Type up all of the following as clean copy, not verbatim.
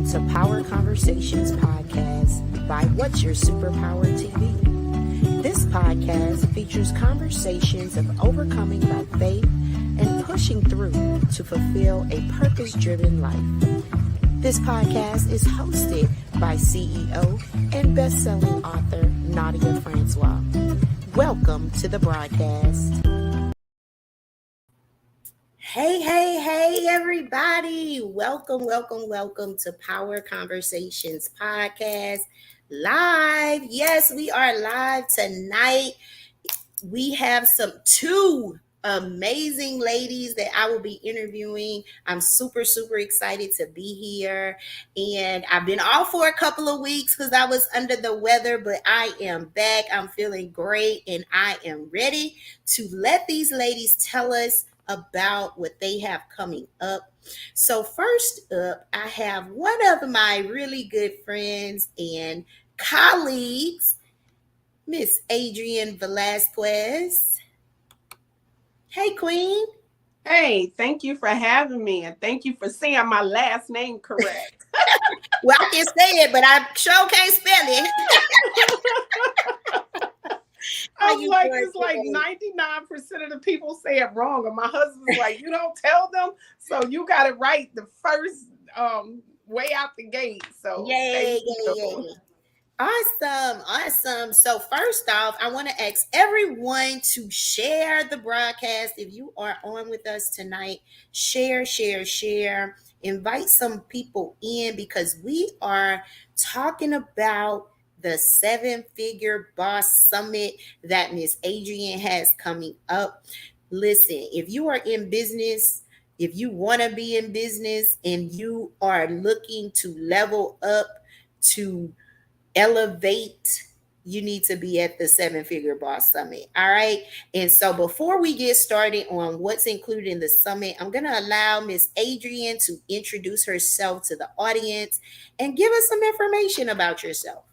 to Power Conversations podcast by What's Your Superpower TV. This podcast features conversations of overcoming by faith and pushing through to fulfill a purpose-driven life. This podcast is hosted by CEO and best-selling author Nadia Francois. Welcome to the broadcast. Hey, everybody. Welcome to Power Conversations Podcast live. Yes, we are live tonight. We have two amazing ladies that I will be interviewing. I'm super excited to be here. And I've been off for a couple of weeks because I was under the weather, but I am back. I'm feeling great and I am ready to let these ladies tell us about what they have coming up. So first up, I have one of my really good friends and colleagues, Miss Adrienne Velasquez. Hey, Queen. Hey, thank you for having me, and thank you for saying my last name correct. Well, I can say it, but I sure can't spell it. It's like 99% of the people say it wrong, and my husband's like, you don't tell them, so you got it right the first way out the gate. So yay. Awesome. So first off, I want to ask everyone to share the broadcast. If you are on with us tonight, share. Invite some people in because we are talking about the 7-figure boss summit that Miss Adrienne has coming up. Listen, if you are in business, if you want to be in business and you are looking to level up, to elevate, you need to be at the 7-figure boss summit. All right. And so before we get started on what's included in the summit, I'm going to allow Miss Adrienne to introduce herself to the audience and give us some information about yourself.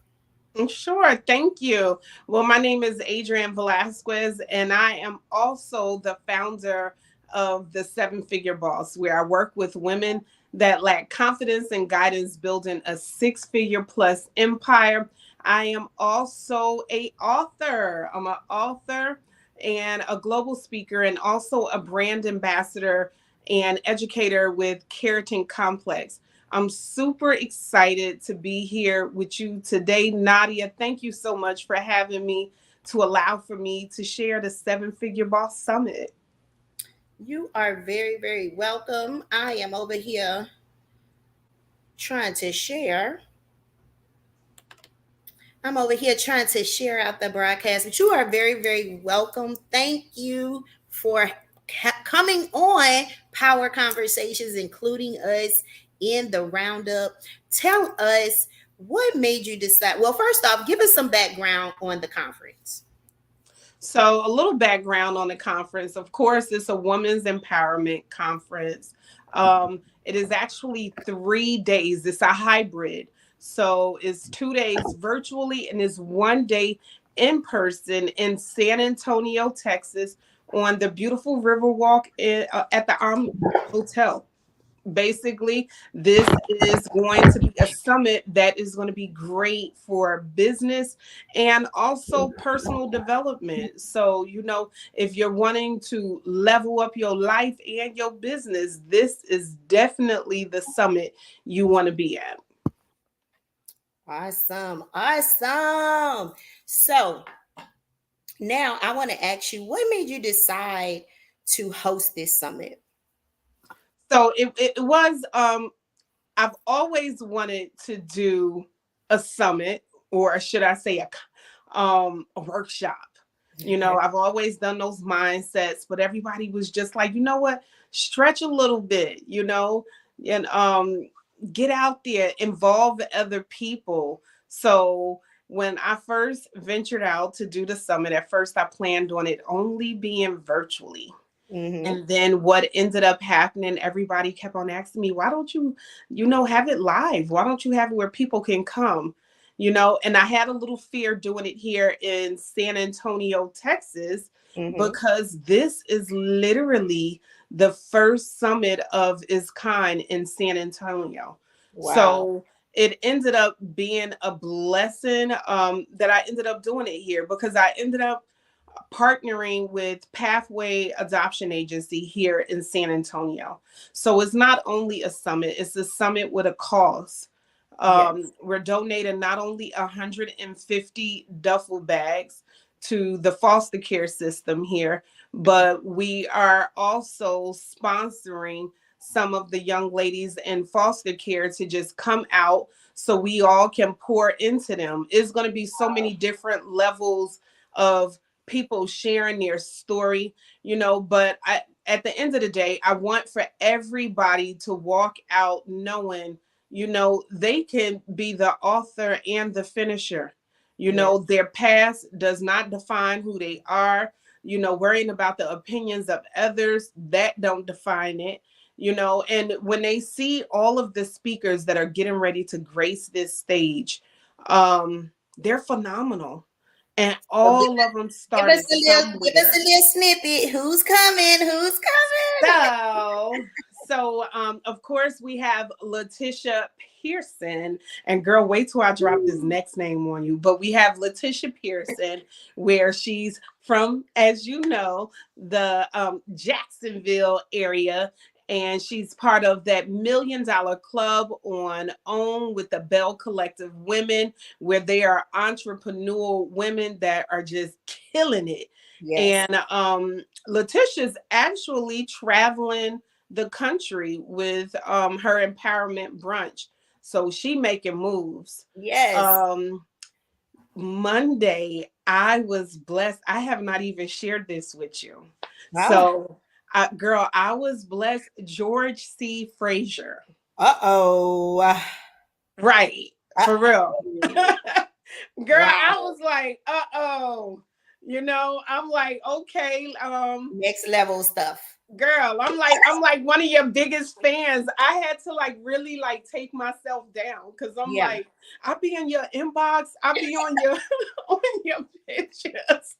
Sure. Thank you. Well, my name is Adrienne Velasquez, and I am also the founder of the 7-Figure Boss, where I work with women that lack confidence and guidance building a 6-figure plus empire. I am also an author. I'm an author and a global speaker, and also a brand ambassador and educator with Keratin Complex. I'm super excited to be here with you today, Nadia. Thank you so much for having me, to allow for me to share the 7-Figure Boss Summit. You are very welcome. I am over here trying to share. I'm over here trying to share out the broadcast, but you are very welcome. Thank you for coming on Power Conversations, including us in the roundup. Tell us what made you decide. Well, first off, give us some background on the conference. So a little background on the conference. Of course, it's a women's empowerment conference. It is actually 3 days. It's a hybrid. So it's 2 days virtually and it's 1 day in person in San Antonio, Texas, on the beautiful Riverwalk at the Hotel. Basically, this is going to be a summit that is going to be great for business and also personal development. So, if you're wanting to level up your life and your business, this is definitely the summit you want to be at. Awesome. So now I want to ask you, what made you decide to host this summit? So it was, I've always wanted to do a summit, or should I say a workshop. I've always done those mindsets, but everybody was just like, you know what, stretch a little bit, and get out there, involve other people. So when I first ventured out to do the summit, at first I planned on it only being virtually. Mm-hmm. And then what ended up happening, everybody kept on asking me, why don't you, have it live? Why don't you have it where people can come? And I had a little fear doing it here in San Antonio, Texas, mm-hmm. because this is literally the first summit of its kind in San Antonio. Wow. So it ended up being a blessing, that I ended up doing it here, because I ended up partnering with Pathway Adoption Agency here in San Antonio. So it's not only a summit, it's a summit with a cause. Yes. We're donating not only 150 duffel bags to the foster care system here, but we are also sponsoring some of the young ladies in foster care to just come out so we all can pour into them. It's going to be so many different levels of people sharing their story, but at the end of the day, I want for everybody to walk out knowing, they can be the author and the finisher. Yes. Their past does not define who they are. Worrying about the opinions of others, that don't define it. And when they see all of the speakers that are getting ready to grace this stage, they're phenomenal, and So all of them give us started a somewhere. little snippet. Who's coming? Who's coming? So of course we have Letitia Pearson, and girl, wait till I drop this Ooh. next name on you. But we have Letitia Pearson, where she's from, as you know, the Jacksonville area, and she's part of that $1 million club on Own with the Bell Collective Women, where they are entrepreneurial women that are just killing it. Yes. And Letitia's actually traveling the country with her empowerment brunch. So she making moves. Yes. Um, Monday, I was blessed. I have not even shared this with you. Oh. So, girl, I was blessed. George C. Frazier. Uh-oh. Right. For real. Uh-oh. Girl, I Wow. was like, uh-oh. I'm like, okay, Next level stuff. girl, I'm like one of your biggest fans. I had to like really like take myself down, because I'm Yeah. like, I'll be in your inbox, I'll be on your on your pictures.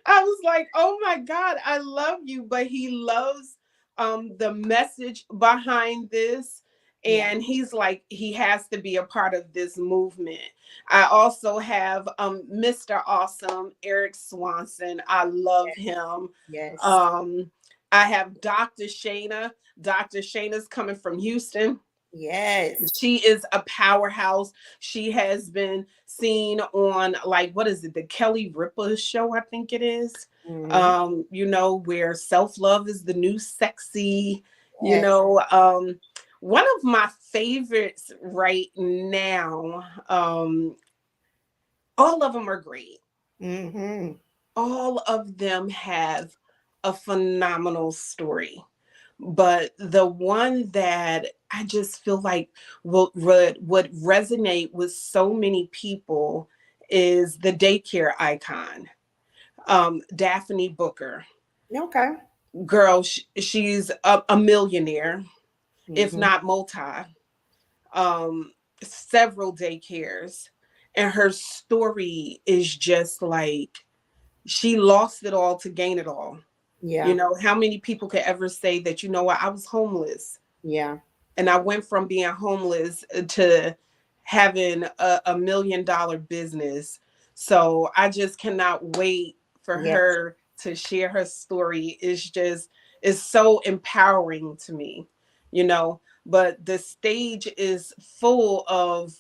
I was like, oh my God, I love you. But he loves the message behind this. Yeah. And he's like, he has to be a part of this movement. I also have Mr. Awesome, Eric Swanson. I love him. Yes. Um, I have Dr. Shayna. Dr. Shayna's coming from Houston. Yes. She is a powerhouse. She has been seen on, like, what is it, the Kelly Ripa show, I think it is. Hmm. Where self-love is the new sexy, you Yes. know. Um, One of my favorites right now, all of them are great. Hmm. All of them have a phenomenal story. But the one that I just feel like would resonate with so many people is the daycare icon, Daphne Booker. Okay. Girl, she's a millionaire, if Hmm. not multi, several daycares. And her story is just like she lost it all to gain it all. Yeah. How many people could ever say that, I was homeless Yeah. and I went from being homeless to having a $1 million business. So I just cannot wait for Yes. her to share her story. It's so empowering to me, but the stage is full of,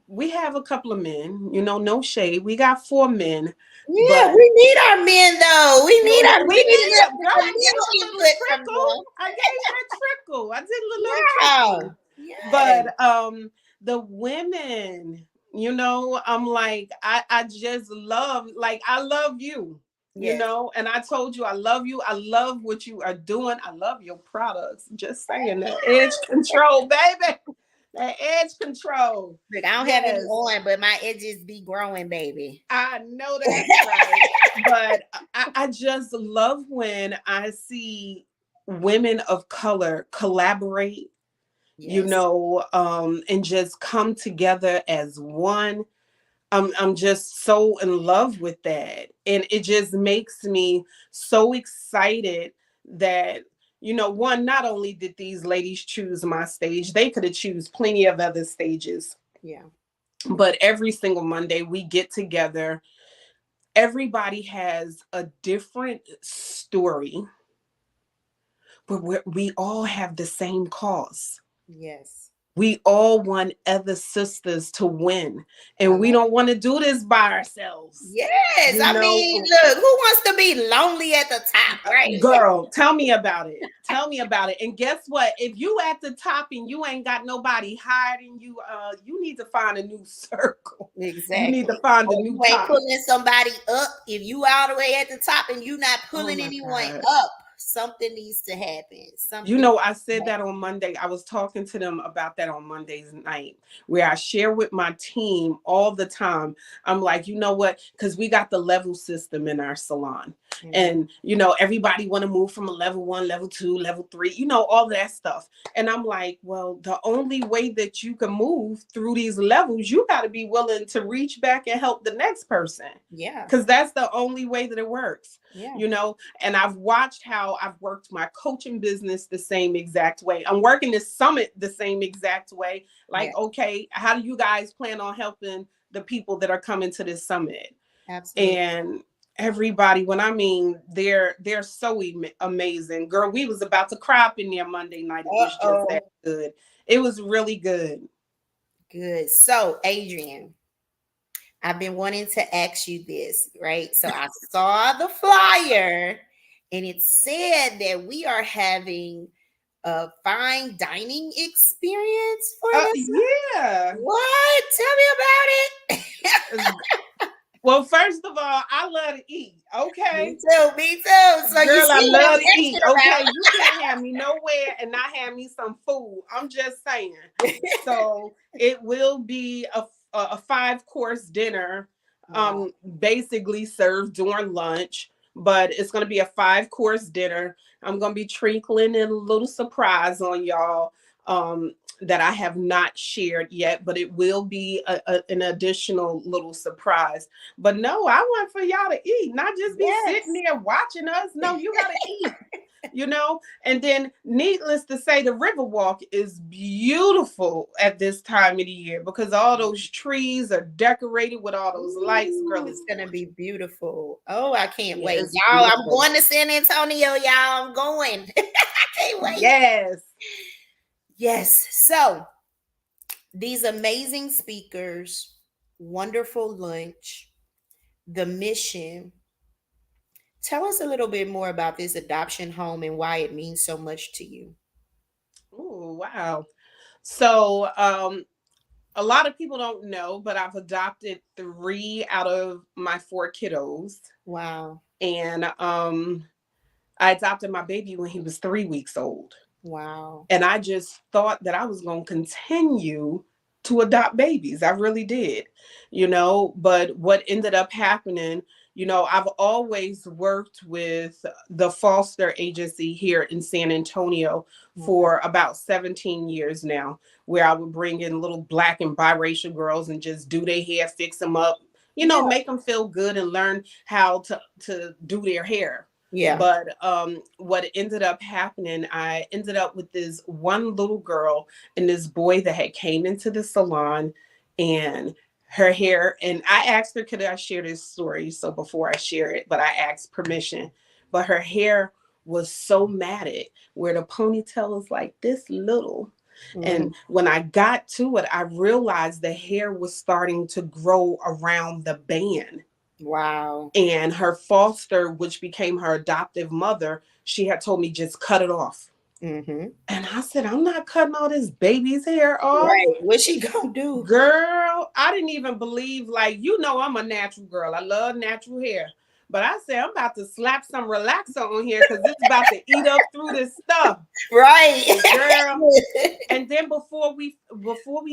we have a couple of men, no shade. We got 4 men, Yeah, but we need our men though. We need our we need men. it, girl. A I gave a little little input from trickle. them. I gave that trickle. I did a little Yeah. trickle. Yes. But the women, I'm like, I just love, like, I love you, Yes. and I told you I love you. I love what you are doing. I love your products. Just saying that edge control, baby. That edge control. Look, I don't have any Yes. on, but my edges be growing, baby. I know that's right. But I just love when I see women of color collaborate, Yes. and just come together as one. I'm just so in love with that. And it just makes me so excited that, one, not only did these ladies choose my stage, they could have choose plenty of other stages. Yeah. But every single Monday we get together. Everybody has a different story, but we all have the same cause. Yes. We all want other sisters to win, I and we love don't want to do this by ourselves. Yes, You I know, mean, look, who wants to be lonely at the top, right? girl, tell me about it. Tell me about it. And guess what? If you at the top and you ain't got nobody hiding you, you need to find a new circle. You need to Exactly. find a Or new you ain't top. pulling somebody up. If you all the way at the top and you not Oh pulling my anyone God. up, something needs to happen. Something. I said that on Monday. I was talking to them about that on Monday's night, where I share with my team all the time. I'm like, you know what? Because we got the level system in our salon. Mhm. And, everybody want to move from a level 1, level 2, level 3, all that stuff. And I'm like, well, the only way that you can move through these levels, you got to be willing to reach back and help the next person. Yeah. Because that's the only way that it works. Yeah. And I've watched how I've worked my coaching business the same exact way. I'm working this summit the same exact way. Yeah. Like, okay, how do you guys plan on helping the people that are coming to this summit? Absolutely. And everybody, when I mean they're so amazing. Girl, we was about to cry up in there Monday night. It was just that Uh-oh. good. It was really good. Good. So, Adrienne, I've been wanting to ask you this, right? So I saw the flyer and it said that we are having a fine dining experience for this. Yeah. What? Tell me about it. Well, first of all, I love to eat. Okay. Me too. Me too. So you Girl, I see what I'm love to eat. asking Okay, you can't have me nowhere and not have me some food. I'm just saying. about? So it will be a 5-course dinner, Wow. basically served during lunch. But it's gonna be a 5-course dinner. I'm gonna be trinkling in a little surprise on y'all. That I have not shared yet, but it will be an additional little surprise. But no, I want for y'all to eat, not just be sitting Yes. there watching us. No, you got to eat, And then, needless to say, the Riverwalk is beautiful at this time of the year because all those trees are decorated with all those lights. Girl, Ooh, it's it's gonna be gorgeous. beautiful. Oh, I can't Yeah, wait. it's Y'all, I'm beautiful. going to San Antonio, y'all. I'm going. I can't wait. Yes. Yes. So these amazing speakers, wonderful lunch, the mission. Tell us a little bit more about this adoption home and why it means so much to you. Oh, wow. So, a lot of people don't know, but I've adopted 3 out of my 4 kiddos. Wow. And I adopted my baby when he was 3 weeks old. Wow. And I just thought that I was going to continue to adopt babies. I really did, but what ended up happening, I've always worked with the foster agency here in San Antonio Okay. for about 17 years now, where I would bring in little Black and biracial girls and just do their hair, fix them up, Yeah. make them feel good and learn how to do their hair. Yeah. But what ended up happening, I ended up with this one little girl and this boy that had came into the salon, and her hair, and I asked her, could I share this story? So before I share it, but I asked permission. But her hair was so matted where the ponytail is like this little. Mhm. And when I got to it, I realized the hair was starting to grow around the band. Wow. And her foster, which became her adoptive mother, she had told me just cut it off. Mm-hmm. And I said, I'm not cutting all this baby's hair off. Right. What's she gonna do? Girl, I didn't even believe, like, I'm a natural girl. I love natural hair. But I said, I'm about to slap some relaxer on here because it's about to eat up through this stuff. Right. Girl. And then before we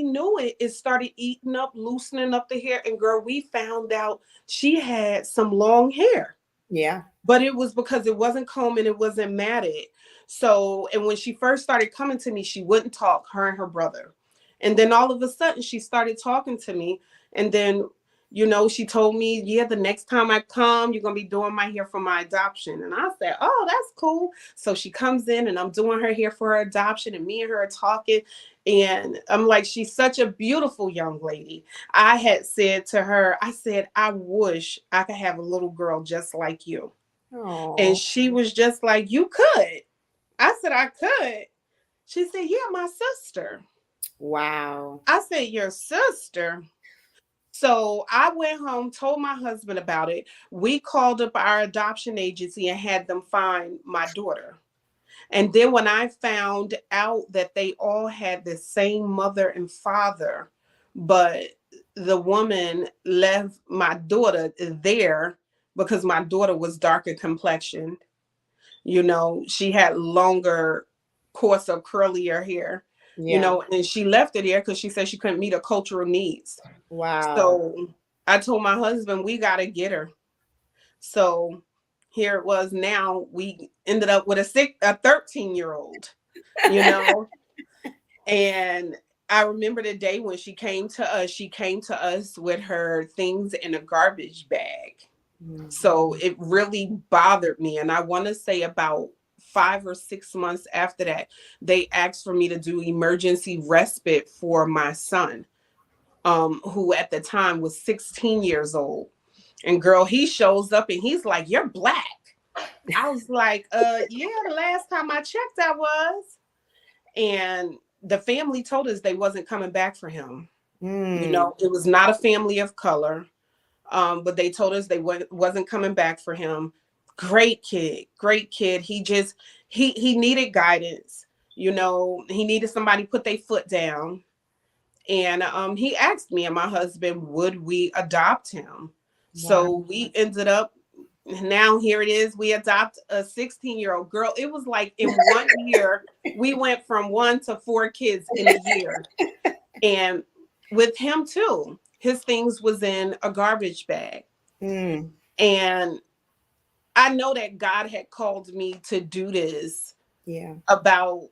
knew it, it started eating up, loosening up the hair. And girl, we found out she had some long hair. Yeah. But it was because it wasn't combed and it wasn't matted. So, and when she first started coming to me, she wouldn't talk, her and her brother. And then all of a sudden she started talking to me. And then She told me, yeah, the next time I come, you're going to be doing my hair for my adoption. And I said, oh, that's cool. So she comes in and I'm doing her hair for her adoption, and me and her are talking. And I'm like, she's such a beautiful young lady. I had said to her, I said, I wish I could have a little girl just like you. And Oh, she was just like, you could. I said, I could. She said, yeah, my sister. wow. I said, your sister? So I went home, told my husband about it. We called up our adoption agency and had them find my daughter. And then when I found out that they all had the same mother and father, but the woman left my daughter there because my daughter was darker complexioned. She had longer, coarser, curlier hair, Yeah. and she left it there because she said she couldn't meet her cultural needs. Wow. So I told my husband, we got to get her. So here it was. Now we ended up with a 13-year-old, you know, and I remember the day when she came to us. She came to us with her things in a garbage bag. So Mhm. it really bothered me. And I want to say about 5 or 6 months after that, they asked for me to do emergency respite for my son, who at the time was 16 years old. And girl, he shows up and he's like, "You're black." I was like, yeah, the last time I checked, I was. And the family told us they wasn't coming back for him. Mm. It was not a family of color. But they told us they wasn't coming back for him. Great kid, great kid. He needed guidance. He needed somebody put their foot down. And he asked me and my husband, would we adopt him? Wow. So we ended up, now here it is, we adopt a 16-year-old girl. It was like in 1 year, we went from 1 to 4 kids in a year. And with him too, his things was in a garbage bag. Mm. And I know that God had called me to do this Yeah. about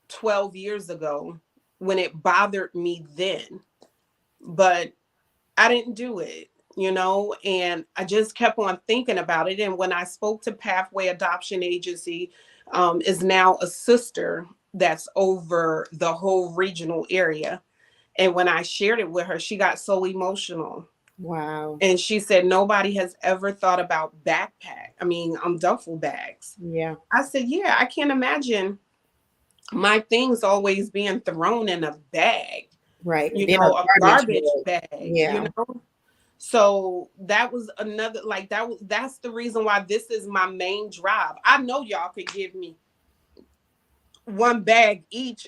12 years ago when it bothered me then. But I didn't do it, and I just kept on thinking about it. And when I spoke to Pathway Adoption Agency, is now a sister that's over the whole regional area. And when I shared it with her, she got so emotional. Wow. And she said, nobody has ever thought about duffel bags. Yeah. I said, yeah, I can't imagine my things always being thrown in a bag, Right. Then a a garbage garbage bag. bag. Yeah. So that was another, like, that's the reason why this is my main drive. I know y'all could give me one bag each.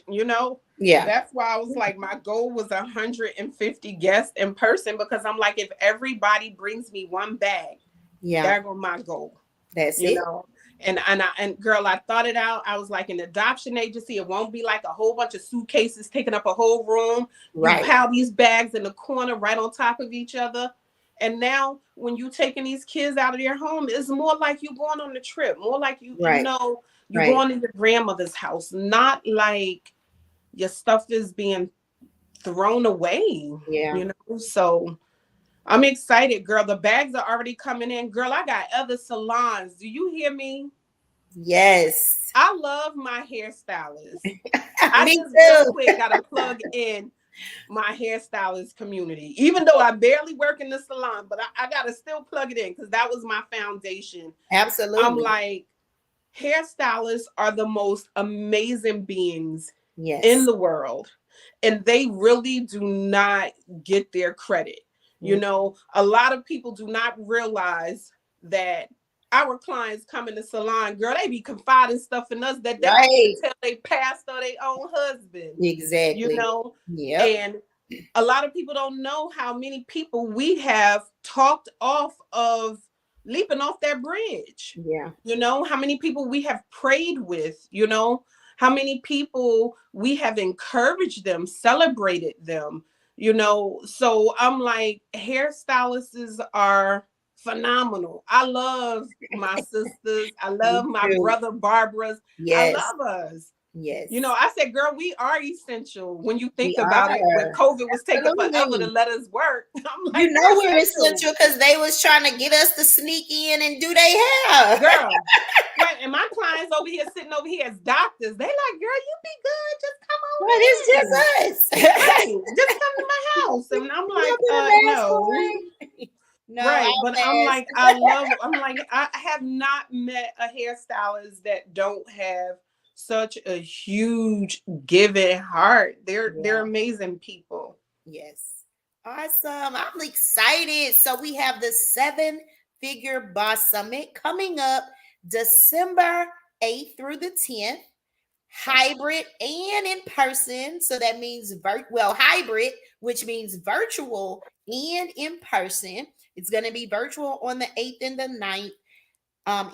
Yeah. That's why I was like, my goal was 150 guests in person, because I'm like, if everybody brings me one bag, Yeah. there go my goal, That's you it. know. And girl, I thought it out. I was like, an adoption agency, it won't be like a whole bunch of suitcases taking up a whole room. You Right. pile these bags in the corner right on top of each other. And now when you taking these kids out of their home, it's more like you going on the trip, more like Right. you Right. going to your grandmother's house, not like your stuff is being thrown away, Yeah. So I'm excited, girl. The bags are already coming in. Girl, I got other salons. Do you hear me? Yes. I love my hairstylist. I Me just real too. quick gotta plug in my hairstylist community. Even though I barely work in the salon, but I gotta still plug it in because that was my foundation. I'm Absolutely. like, hairstylists are the most amazing beings in Yes. the world, and they really do not get their credit. Mm. A lot of people do not realize that our clients come in the salon, girl, they be confiding stuff in us that they can't Right. tell they pastor or their own husband, you Exactly. know, Yep. and a lot of people don't know how many people we have talked off of leaping off that bridge. Yeah. How many people we have prayed with, how many people we have encouraged them, celebrated them, So I'm like, hairstylists are phenomenal. I love my sisters. I Me love my too. brother Barbara's. I Yes. love us. You know, Yes, I said, girl, we are essential when you we think about it. When are. COVID was taking forever to Absolutely. let us work, I'm You like, know we're we're essential. essential because they was trying to get us to sneak in and do their hair. Girl, right. And my clients over here sitting over here as doctors, they like, girl, you be good. Just But it's come on in. just us. Right. Just come to my house. And I'm A little like, bit of mask no. on. No, Right. I'll But pass. I'm like, I have not met a hairstylist that don't have such a huge giving heart. They're Yeah. amazing people. Yes. Awesome. I'm excited. So we have the seven figure boss summit coming up December 8th through the 10th, hybrid and in person. So that means hybrid, which means virtual and in person. It's going to be virtual on the 8th and the 9th.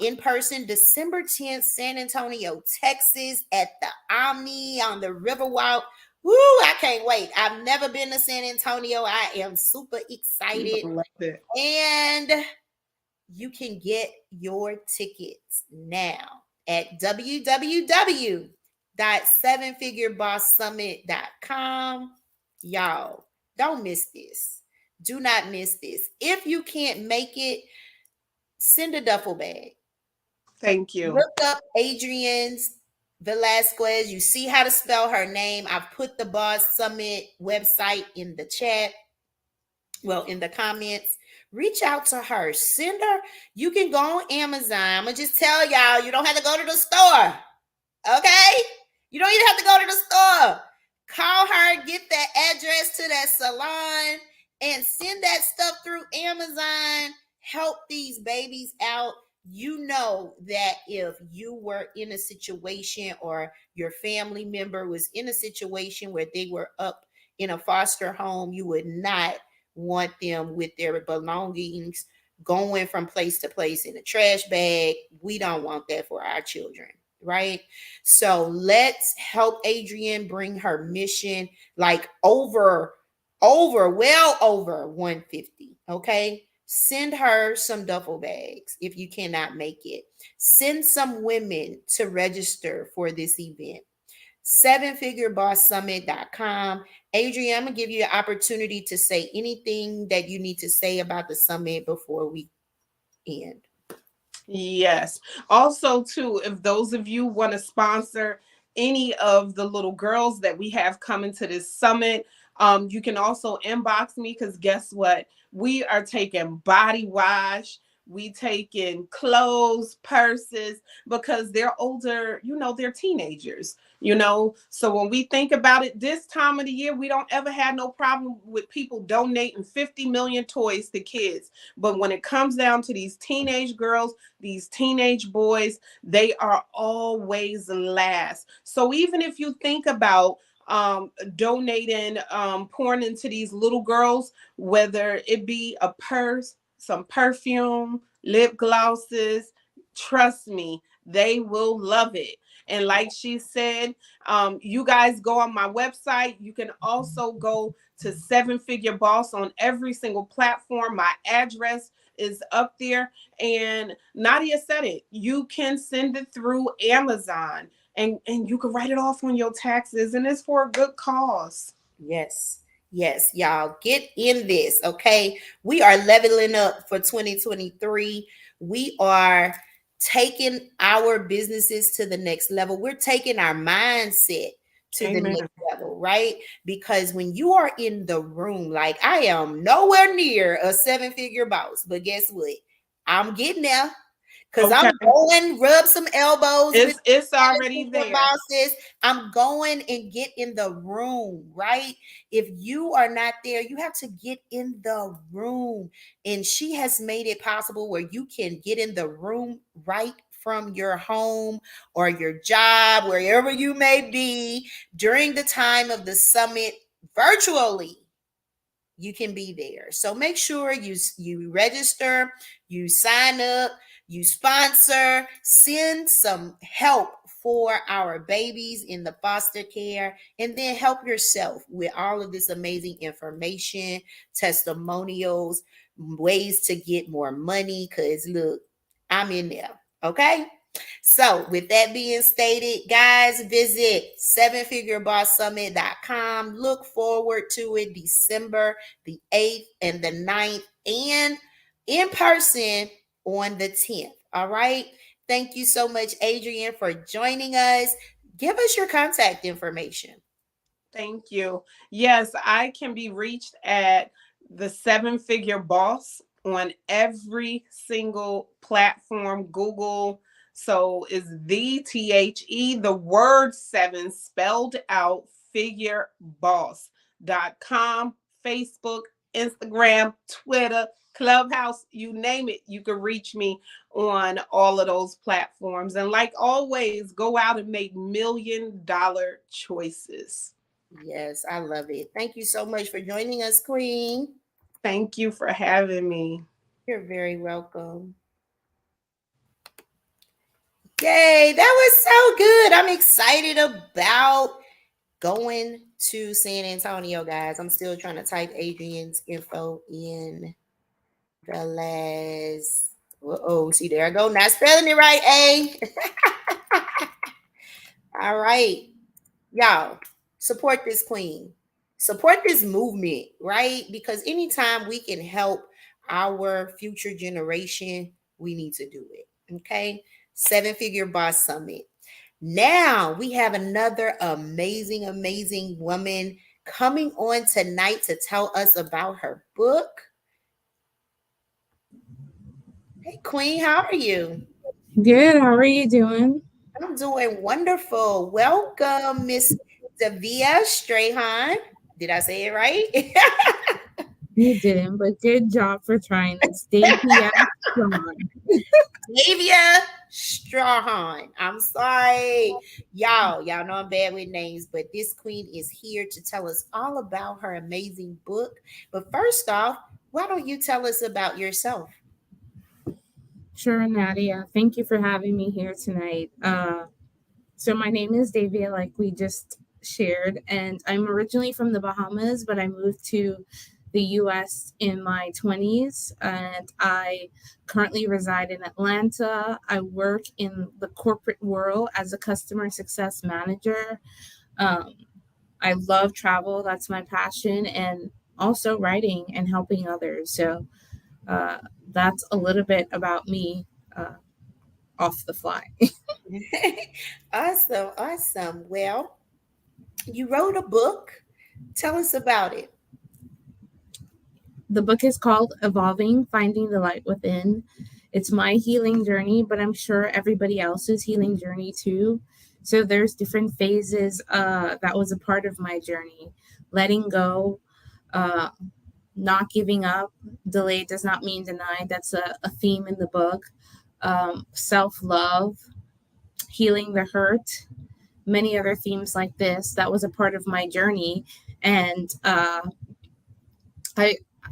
In person, December 10th, San Antonio, Texas, at the Omni on the Riverwalk. Woo, I can't wait. I've never been to San Antonio. I am super excited. Love it. And you can get your tickets now at www.sevenfigurebosssummit.com. Y'all, don't miss this. Do not miss this. If you can't make it, send a duffel bag. Thank you. Look up Adrienne's Velasquez. You see how to spell her name. I've put the Boss Summit website in the chat, well, in the comments. Reach out to her. Send her. You can go on Amazon. I'm going to just tell y'all, you don't have to go to the store. Okay? You don't even have to go to the store. Call her, get that address to that salon, and send that stuff through Amazon. Help these babies out. You know that if you were in a situation or your family member was in a situation where they were up in a foster home, you would not want them with their belongings going from place to place in a trash bag. We don't want that for our children, right? So let's help Adrienne bring her mission like well over 150. Okay. Send her some duffel bags if you cannot make it. Send some women to register for this event. Sevenfigurebosssummit.com. Adrienne, I'm going to give you an opportunity to say anything that you need to say about the summit before we end. Yes. Also, too, if those of you want to sponsor any of the little girls that we have coming to this summit, you can also inbox me because guess what? We are taking body wash. We taking clothes, purses, because they're older, they're teenagers, So when we think about it, this time of the year, we don't ever have no problem with people donating 50 million toys to kids. But when it comes down to these teenage girls, these teenage boys, they are always last. So even if you think about donating, pouring into these little girls, whether it be a purse, some perfume, lip glosses, trust me, they will love it. And like she said, you guys go on my website. You can also go to Seven Figure Boss on every single platform. My address is up there. And Nadia said it. You can send it through Amazon and you can write it off on your taxes, and it's for a good cause. Yes. Yes, y'all get in this, okay? We are leveling up for 2023. We are taking our businesses to the next level. We're taking our mindset to the Amen. next level, right? Because when you are in the room, like I am nowhere near a seven-figure boss, but guess what? I'm getting there. Cause Okay. I'm going rub some elbows with It's already there. bosses. I'm going and get in the room, right? If you are not there, you have to get in the room. And she has made it possible where you can get in the room right from your home or your job, wherever you may be, during the time of the summit virtually. You can be there. So make sure you register, you sign up, you sponsor, send some help for our babies in the foster care, and then help yourself with all of this amazing information, testimonials, ways to get more money. Because look, I'm in there. Okay. So, with that being stated, guys, visit sevenfigurebosssummit.com. Look forward to it December the 8th and the 9th, and in person on the 10th. All right. Thank you so much, Adrienne, for joining us. Give us your contact information. Thank you. Yes, I can be reached at the Seven Figure Boss on every single platform. Google. So is the word seven spelled out, figureboss.com, Facebook, Instagram, Twitter, Clubhouse, you name it. You can reach me on all of those platforms. And like always, go out and make $1 million choices. Yes, I love it. Thank you so much for joining us, Queen. Thank you for having me. You're very welcome. Yay, that was so good. I'm excited about going to San Antonio, guys. I'm still trying to type Adrienne's info in Velasquez. Oh, see, there I go. Not spelling it right, A. All right. Y'all, support this queen. Support this movement, right? Because anytime we can help our future generation, we need to do it. Okay. Seven Figure Boss Summit. Now we have another amazing, amazing woman coming on tonight to tell us about her book. Hey, Queen, how are you? Good. How are you doing? I'm doing wonderful. Welcome, Miss Daveia Strachan. Did I say it right? You didn't, but good job for trying. It's Daveia Strong. Davia Strahan. I'm sorry. Y'all know I'm bad with names, but this queen is here to tell us all about her amazing book. But first off, why don't you tell us about yourself? Sure, Nadia. Thank you for having me here tonight. So my name is Daveia, like we just shared, and I'm originally from the Bahamas, but I moved to the US in my 20s, and I currently reside in Atlanta. I work in the corporate world as a customer success manager. Um, I love travel, that's my passion, and also writing and helping others. So uh, that's a little bit about me uh, off the fly. Awesome, awesome. Well, you wrote a book. Tell us about it. The book is called Evolving Finding the Light Within. It's my healing journey, but I'm sure everybody else's healing journey too. So there's different phases that was a part of my journey. Letting go, uh, not giving up. Delayed does not mean denied. That's a theme in the book. Self love, healing the hurt, many other themes like this. That was a part of my journey. And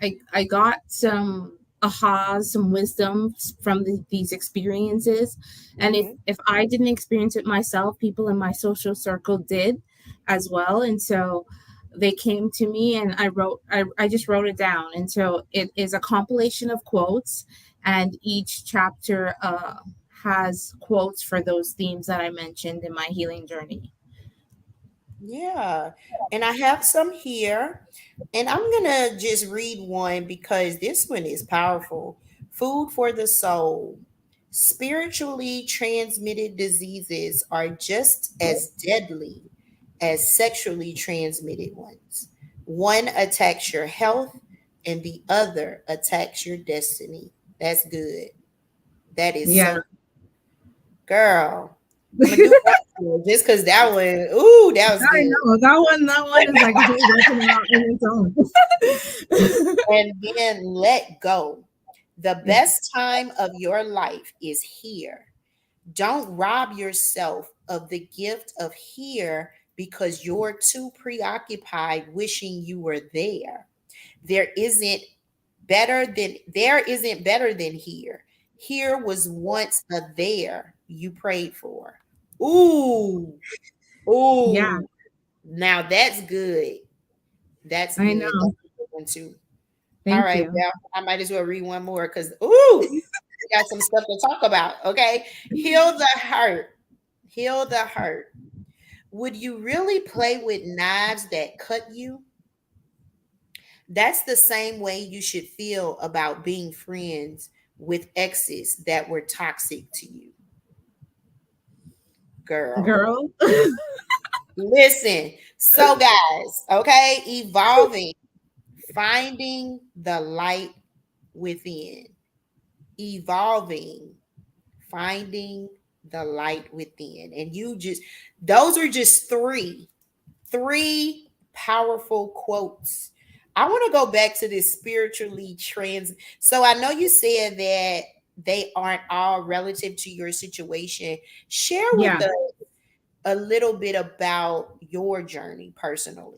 I, I got some ahas, some wisdom from these experiences. And Mhm. if I didn't experience it myself, people in my social circle did as well. And so they came to me and I just wrote it down. And so it is a compilation of quotes, and each chapter has quotes for those themes that I mentioned in my healing journey. Yeah. And I have some here. And I'm going to just read one because this one is powerful. Food for the soul. Spiritually transmitted diseases are just as deadly as sexually transmitted ones. One attacks your health and the other attacks your destiny. That's good. That is Yeah. so, girl. I'm gonna do one just because that one, ooh, that was I good. know that one is like a whole lesson out in its own. And then let go. The best time of your life is here. Don't rob yourself of the gift of here because you're too preoccupied wishing you were there. There isn't there isn't better than here. Here was once a there you prayed for. Ooh, Yeah, ooh. Now that's good. That's I good. know. That's a good one too. All Thank right. you. Well, I might as well read one more because ooh. we got some stuff to talk about. Okay. Heal the hurt. Heal the hurt. Would you really play with knives that cut you? That's the same way you should feel about being friends with exes that were toxic to you. Girl. Girl. Listen. So, guys, okay, evolving, finding the light within. Evolving, finding the light within. And you just, those are just three powerful quotes. I want to go back to this spiritually trans. So I know you said that they aren't all relative to your situation. Share with Yeah. us a little bit about your journey personally.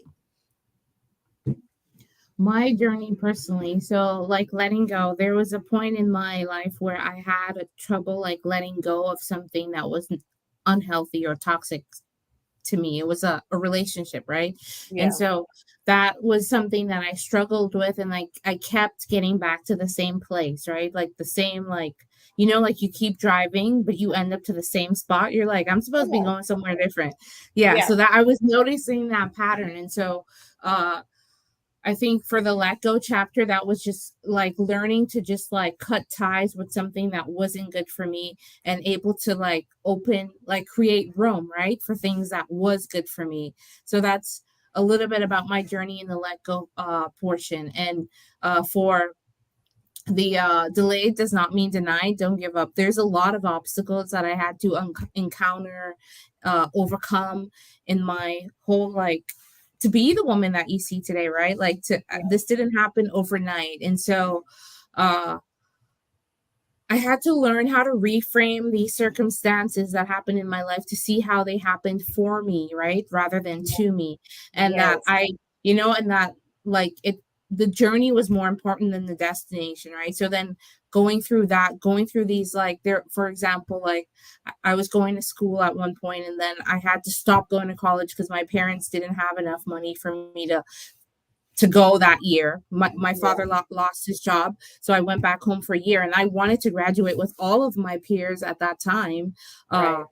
My journey personally, so like letting go, there was a point in my life where I had a trouble like letting go of something that was unhealthy or toxic to me. It was a relationship, right? And Yeah. so that was something that I struggled with, and like I kept getting back to the same place, right? Like the same, like, like you keep driving but you end up to the same spot. You're like, I'm supposed to be Yeah. going somewhere different. Yeah, Yeah. so that I was noticing that pattern. And so uh I think for the let go chapter, that was just like learning to just like cut ties with something that wasn't good for me, and able to like open, like create room, right, for things that was good for me. So that's a little bit about my journey in the let go portion. And for the delayed does not mean denied. Don't give up. There's a lot of obstacles that I had to encounter, overcome in my whole, like, to be the woman that you see today, right? Like, to this didn't happen overnight. And so uh I had to learn how to reframe these circumstances that happened in my life to see how they happened for me, right? Rather than to me. And that Yes. and that, like, the journey was more important than the destination, right? So then going through these, like, there, for example, like I was going to school at one point, and then I had to stop going to college because my parents didn't have enough money for me to go that year. My Yeah. father lost his job, so I went back home for a year, and I wanted to graduate with all of my peers at that time, Right. uh,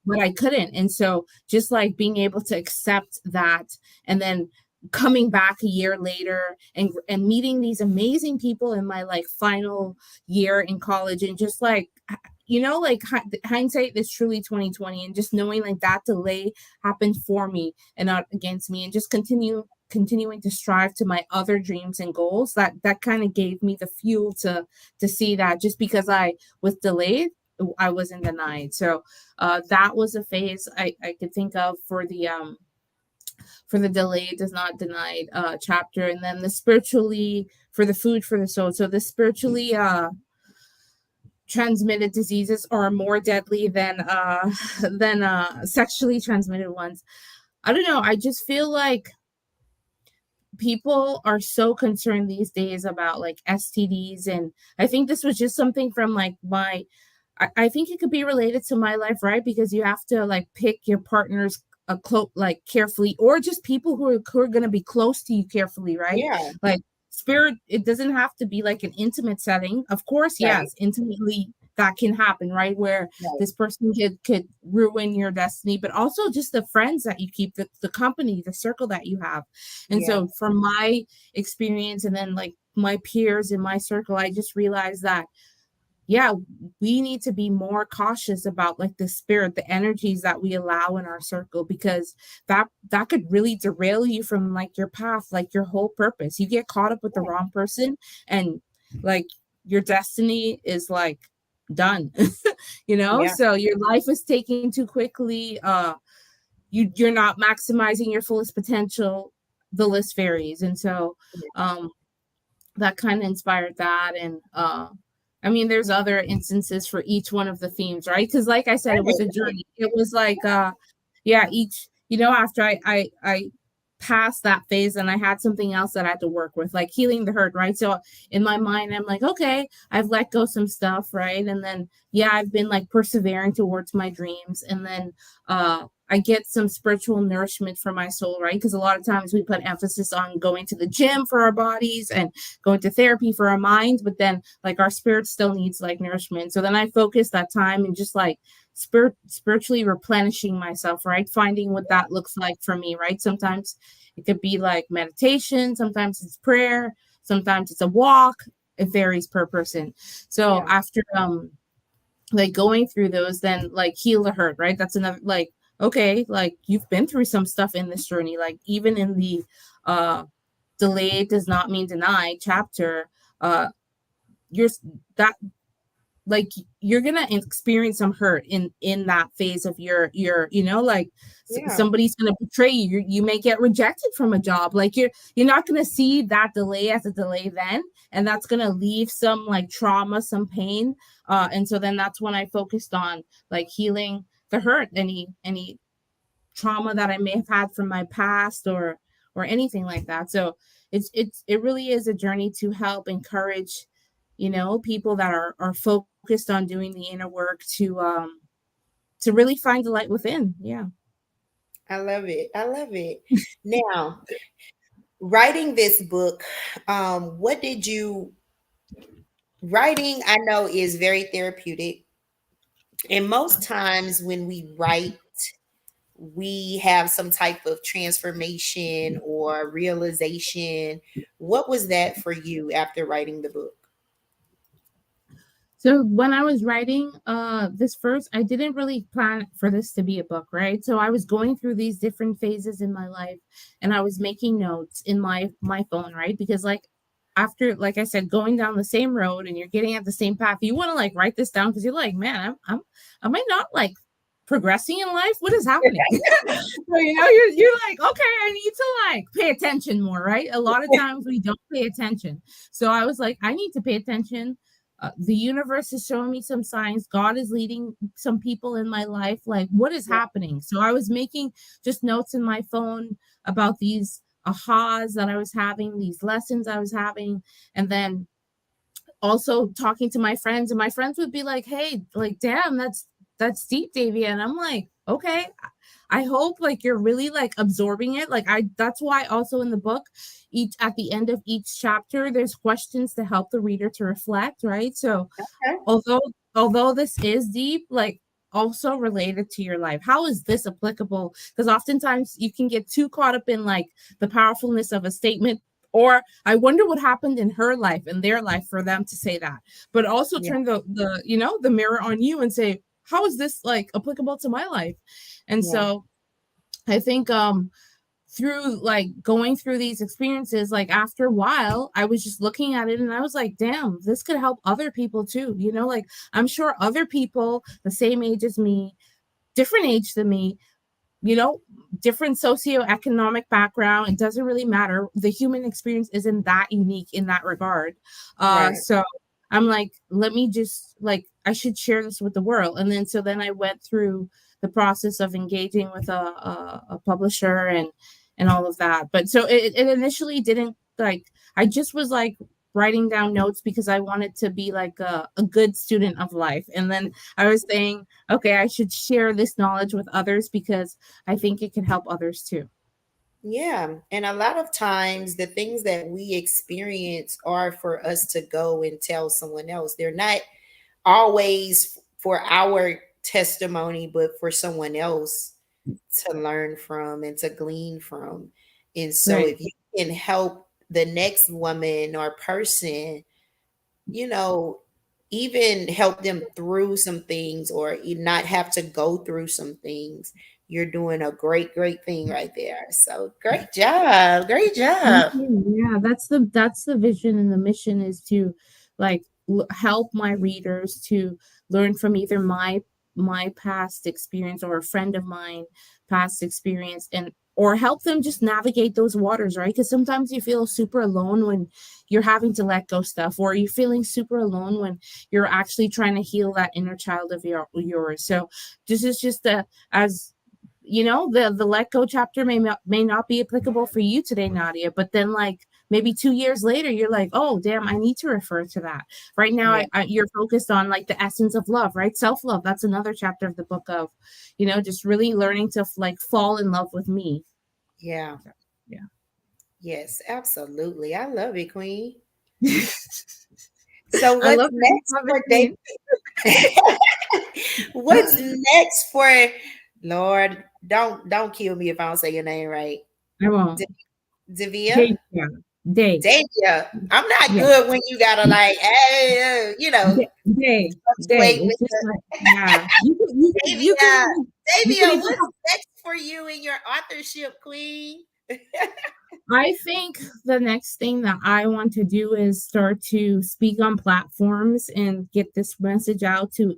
but I couldn't. And so just like being able to accept that, and then coming back a year later, and meeting these amazing people in my like final year in college, and just like, like, hindsight is truly 2020, and just knowing like that delay happened for me and not against me, and just continuing to strive to my other dreams and goals, that kind of gave me the fuel to see that just because I was delayed, I wasn't denied. So that was a phase I could think of for the delayed does not denied chapter. And then the spiritually, for the food for the soul, so the spiritually transmitted diseases are more deadly than sexually transmitted ones. I don't know, I just feel like people are so concerned these days about like STDs. And I think this was just something from like I think it could be related to my life, right? Because you have to like pick your partners like carefully, or just people who are going to be close to you carefully, right? Yeah. Like, spirit, it doesn't have to be like an intimate setting. Of course, Right. yes, intimately that can happen, right? Where Right. this person could ruin your destiny, but also just the friends that you keep, the company, the circle that you have. And Yeah. so from my experience, and then like my peers in my circle, I just realized that, yeah, we need to be more cautious about like the spirit, the energies that we allow in our circle, because that could really derail you from like your path, like your whole purpose. You get caught up with the wrong person, and like your destiny is like done. Yeah. So your life is taken too quickly. You're not maximizing your fullest potential. The list varies. And so um that kind of inspired that. And I mean, there's other instances for each one of the themes, right? Because like I said, it was a Right. journey. It was like yeah, each, after I passed that phase, and I had something else that I had to work with, like healing the hurt, right? So in my mind, I'm like, okay, I've let go some stuff, right? And then, yeah, I've been like persevering towards my dreams. And then I get some spiritual nourishment for my soul, right? Because a lot of times we put emphasis on going to the gym for our bodies and going to therapy for our minds, but then like our spirit still needs like nourishment. So then I focus that time and just like spiritually replenishing myself, right? Finding what that looks like for me, right? Sometimes it could be like meditation, sometimes it's prayer, sometimes it's a walk. It varies per person. So Yeah. after like going through those, then like heal the hurt, right? That's another like, okay, like you've been through some stuff in this journey, like even in the uh delayed does not mean denied chapter, uh you're that like you're gonna experience some hurt in that phase of your like Yeah. somebody's gonna betray you. You may get rejected from a job, like you're not gonna see that delay as a delay then, and that's gonna leave some like trauma, some pain, and so then that's when I focused on like healing the hurt, any trauma that I may have had from my past or anything like that. So it really is a journey to help encourage, people that are focused on doing the inner work to really find the light within. Yeah. I love it. I love it. Now, writing this book, what did you writing I know is very therapeutic. And most times when we write, we have some type of transformation or realization. What was that for you after writing the book? So when I was writing this first, I didn't really plan for this to be a book, right? So I was going through these different phases in my life and I was making notes in my phone, right? Because like after, like I said, going down the same road and you're getting at the same path, you want to like write this down because you're like, man, am I not like progressing in life? What is happening? So you're like, okay, I need to like pay attention more, right? A lot of times we don't pay attention. So I was like, I need to pay attention. The universe is showing me some signs. God is leading some people in my life. Like, what is happening? So I was making just notes in my phone about these ahas that I was having, these lessons I was having, and then also talking to my friends, and my friends would be like, hey, like damn, that's deep, Daveia. And I'm like, okay, I hope like you're really like absorbing it. Like I that's why also in the book, each at the end of each chapter there's questions to help the reader to reflect, right? So Okay. although this is deep, like also related to your life, how is this applicable? Because oftentimes you can get too caught up in like the powerfulness of a statement, or I wonder what happened in her life and their life for them to say that, but also Yeah. turn the mirror on you and say, how is this like applicable to my life? And Yeah. so I think through like going through these experiences, like after a while I was just looking at it and I was like, damn, this could help other people too, like I'm sure other people the same age as me, different age than me, you know, different socioeconomic background. It doesn't really matter. The human experience isn't that unique in that regard. Right. So I'm like, let me just like, I should share this with the world. And then, so then I went through the process of engaging with a publisher and all of that. But so it initially didn't like, I just was like writing down notes because I wanted to be like a good student of life. And then I was saying, okay, I should share this knowledge with others because I think it can help others too. Yeah. And a lot of times, the things that we experience are for us to go and tell someone else. They're not always for our testimony, but for someone else to learn from and to glean from. And so, Right. if you can help the next woman or person, you know, even help them through some things or not have to go through some things, you're doing a great, great thing right there. So great job. Great Thank job. you. Yeah, that's the vision and the mission is to like help my readers to learn from either my past experience or a friend of mine past experience, and or help them just navigate those waters, right? Because sometimes you feel super alone when you're having to let go stuff, or you're feeling super alone when you're actually trying to heal that inner child of yours. So this is just as the let go chapter may not be applicable for you today, Nadia, but then like maybe 2 years later, you're like, oh damn, I need to refer to that. Right now, Yeah. you're focused on like the essence of love, right? Self-love. That's another chapter of the book of, just really learning to like fall in love with me. Yeah. So, yeah. Yes, absolutely. I love it, Queen. So I what's love that you next love for it, Dave? Queen. What's next for Lord? Don't kill me if I don't say your name right. I won't. D- Davia? Day, yeah. Day. Davia. I'm not Yeah. good when you gotta like, Day. Day. fluctuate with It's just the like, yeah. Davia. You can Davia, even what's next for you in your authorship, Queen? I think the next thing that I want to do is start to speak on platforms and get this message out to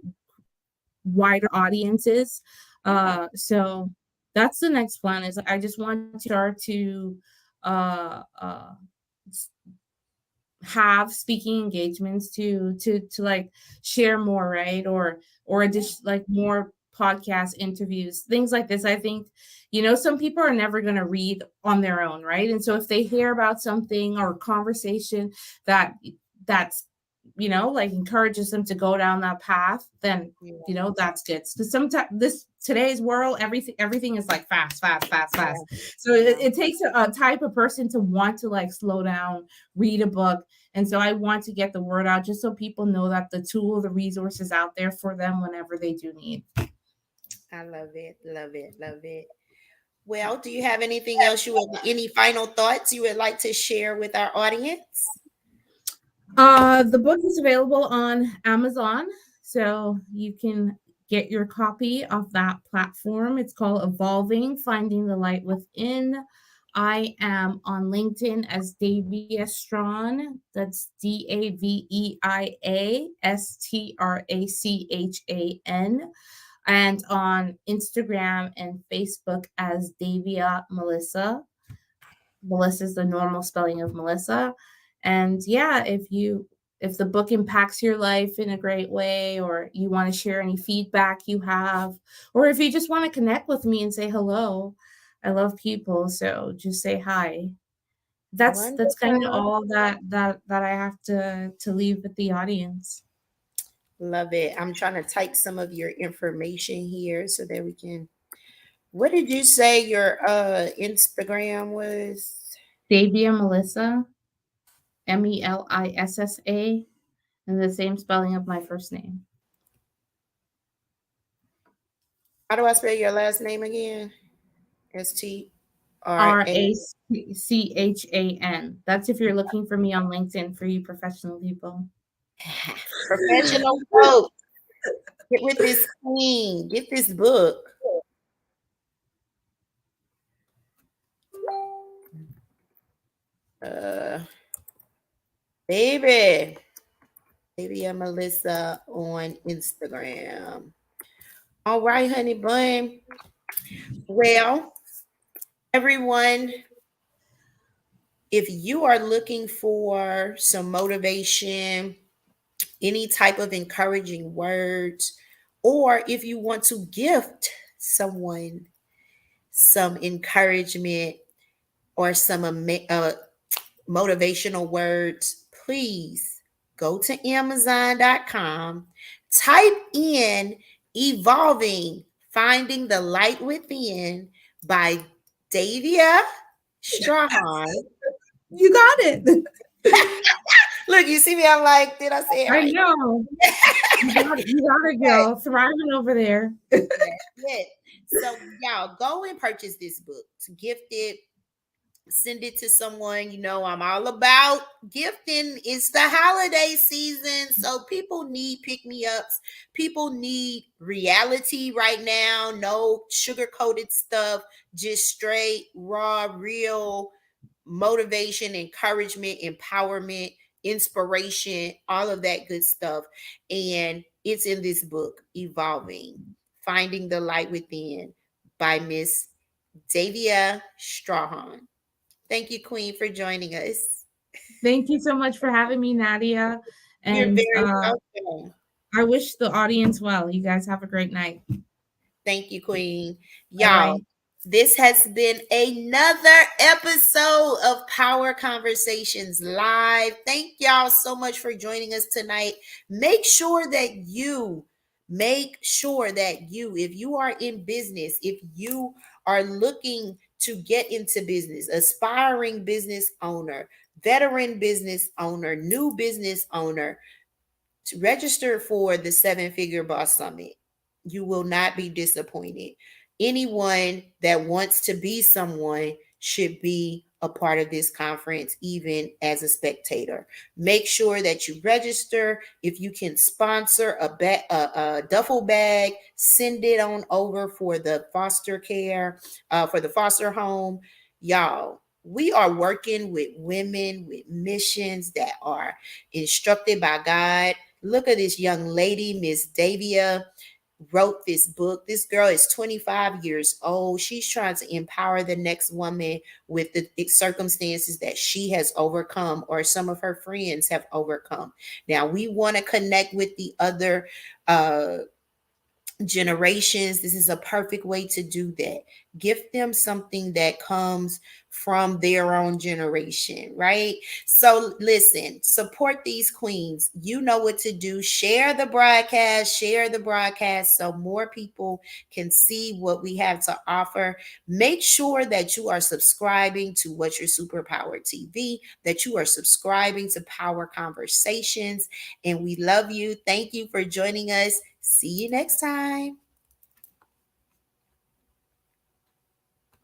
wider audiences. So that's the next plan. Is I just want to start to uh, uh, have speaking engagements to like share more, right? Or just like more podcast interviews, things like this. I think some people are never going to read on their own, right? And so if they hear about something or conversation that's like encourages them to go down that path, then Yeah, that's good. Because sometimes this today's world, everything is like fast, fast, fast, yeah, fast. So yeah. it takes a type of person to want to like slow down, read a book. And so I want to get the word out just so people know that the tool, the resources out there for them whenever they do need. I love it, love it, love it. Well, do you have anything else any final thoughts you would like to share with our audience? The book is available on Amazon, so you can get your copy of that platform. It's called Evolving, Finding the Light Within. I am on LinkedIn as Daveia Strachan. That's DAVEIA STRACHAN. And on Instagram and Facebook as Daveia Melissa. Melissa is the normal spelling of Melissa. And yeah, if the book impacts your life in a great way, or you want to share any feedback you have, or if you just want to connect with me and say hello, I love people, so just say hi. That's kind of Wonderful. all that I have to leave with the audience. Love it. I'm trying to type some of your information here so that we can. What did you say your Instagram was? Daveia Melissa, Melissa, and the same spelling of my first name. How do I spell your last name again? STRA. RACHAN. That's if you're looking for me on LinkedIn for you professional people. Professional folks. Get with this queen. Get this book. Uh, baby. Baby and Melissa on Instagram. All right, honey bun. Well, everyone, if you are looking for some motivation, any type of encouraging words, or if you want to gift someone some encouragement or some motivational words, please go to Amazon.com, type in Evolving, Finding the Light Within by Daveia Strachan. You got it. Look, you see me, I'm like, did I say it I right? know. You got it, girl. Thriving over there. Yes. So, y'all, go and purchase this book. Gift it, send it to someone. I'm all about gifting. It's the holiday season, so people need pick me ups. People need reality right now. No sugar coated stuff, just straight, raw, real motivation, encouragement, empowerment, inspiration, all of that good stuff. And it's in this book, Evolving, Finding the Light Within by Miss Daveia Strachan. Thank you, Queen, for joining us. Thank you so much for having me, Nadia. You're And very welcome. I wish the audience well. You guys have a great night. Thank you, Queen. All Y'all, right. this has been another episode of Power Conversations Live. Thank y'all so much for joining us tonight. Make sure that you, if you are in business, if you are looking to get into business, aspiring business owner, veteran business owner, new business owner, to register for the Seven Figure Boss Summit. You will not be disappointed. Anyone that wants to be someone should be a part of this conference, even as a spectator. Make sure that you register. If you can sponsor a duffel bag, send it on over for the foster care, for the foster home. Y'all, we are working with women with missions that are instructed by God. Look at this young lady, Miss Daveia, wrote this book. This girl is 25 years old. She's trying to empower the next woman with the circumstances that she has overcome or some of her friends have overcome. Now, we want to connect with the other generations. This is a perfect way to do that. Gift them something that comes from their own generation, right? So listen, support these queens. You know what to do. Share the broadcast so more people can see what we have to offer. Make sure that you are subscribing to What's Your Superpower TV, that you are subscribing to Power Conversations, and we love you. Thank you for joining us. See you next time.